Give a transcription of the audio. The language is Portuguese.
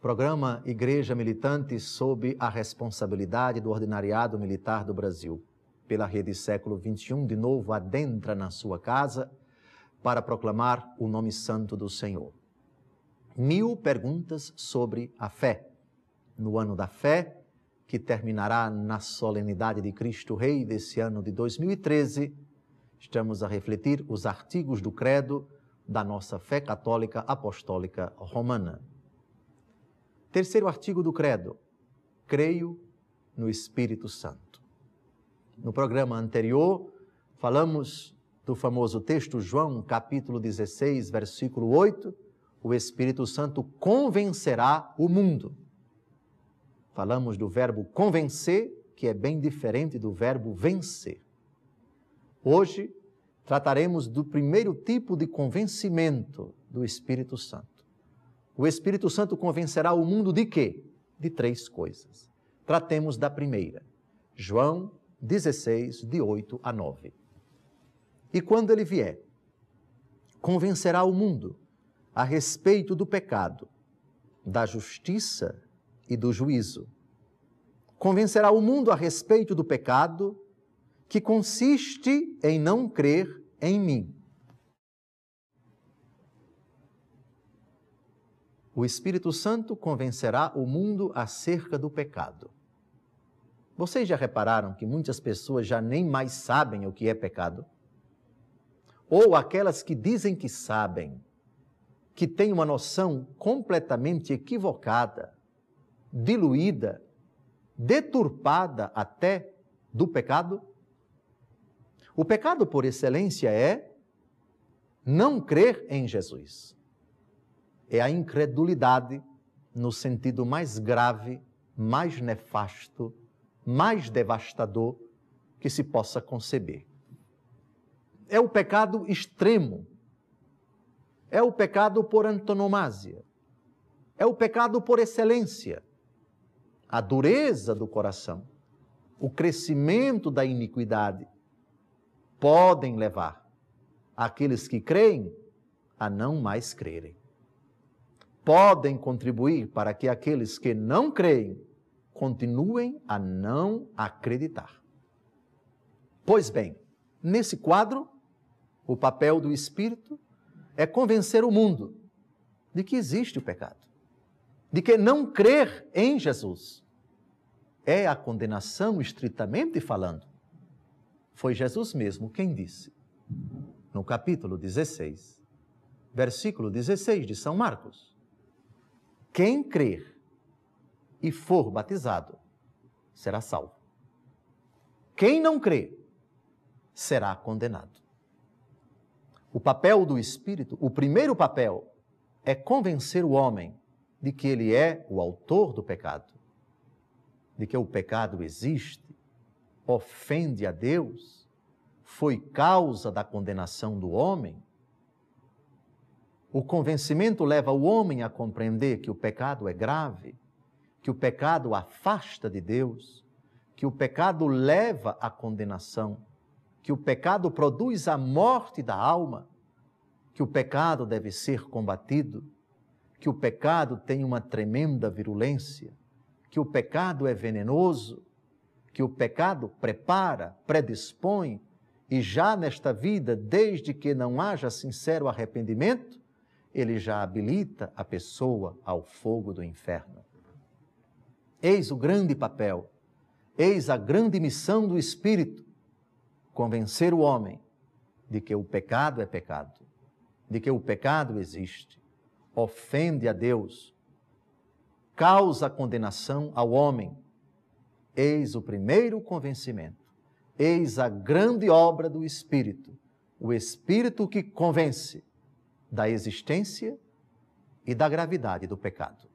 Programa Igreja Militante sob a responsabilidade do Ordinariado Militar do Brasil. Pela Rede Século XXI, de novo adentra na sua casa para proclamar o nome santo do Senhor. 1000 perguntas sobre a fé. No ano da fé, que terminará na solenidade de Cristo Rei desse ano de 2013, estamos a refletir os artigos do credo da nossa fé católica apostólica romana. Terceiro artigo do credo: creio no Espírito Santo. No programa anterior, falamos do famoso texto João, capítulo 16, versículo 8, o Espírito Santo convencerá o mundo. Falamos do verbo convencer, que é bem diferente do verbo vencer. Hoje, trataremos do primeiro tipo de convencimento do Espírito Santo. O Espírito Santo convencerá o mundo de quê? De 3 coisas. Tratemos da primeira. João 16, de 8 a 9. E quando ele vier, convencerá o mundo a respeito do pecado, da justiça e do juízo. Convencerá o mundo a respeito do pecado, que consiste em não crer em mim. O Espírito Santo convencerá o mundo acerca do pecado. Vocês já repararam que muitas pessoas já nem mais sabem o que é pecado? Ou aquelas que dizem que sabem, que têm uma noção completamente equivocada, diluída, deturpada até do pecado? O pecado por excelência é não crer em Jesus. É a incredulidade no sentido mais grave, mais nefasto, mais devastador que se possa conceber. É o pecado extremo. É o pecado por antonomasia. É o pecado por excelência. A dureza do coração, o crescimento da iniquidade podem levar aqueles que creem a não mais crerem. Podem contribuir para que aqueles que não creem continuem a não acreditar. Pois bem, nesse quadro, o papel do Espírito é convencer o mundo de que existe o pecado, de que não crer em Jesus é a condenação estritamente falando. Foi Jesus mesmo quem disse, no capítulo 16, versículo 16 de São Marcos: quem crer e for batizado será salvo. Quem não crer será condenado. O papel do Espírito, o primeiro papel, é convencer o homem de que ele é o autor do pecado, de que o pecado existe, ofende a Deus, foi causa da condenação do homem. O convencimento leva o homem a compreender que o pecado é grave, que o pecado afasta de Deus, que o pecado leva à condenação, que o pecado produz a morte da alma, que o pecado deve ser combatido, que o pecado tem uma tremenda virulência, que o pecado é venenoso, que o pecado prepara, predispõe, e já nesta vida, desde que não haja sincero arrependimento, ele já habilita a pessoa ao fogo do inferno. Eis o grande papel, eis a grande missão do Espírito: convencer o homem de que o pecado é pecado, de que o pecado existe, ofende a Deus, causa condenação ao homem. Eis o primeiro convencimento, eis a grande obra do Espírito, o Espírito que convence da existência e da gravidade do pecado.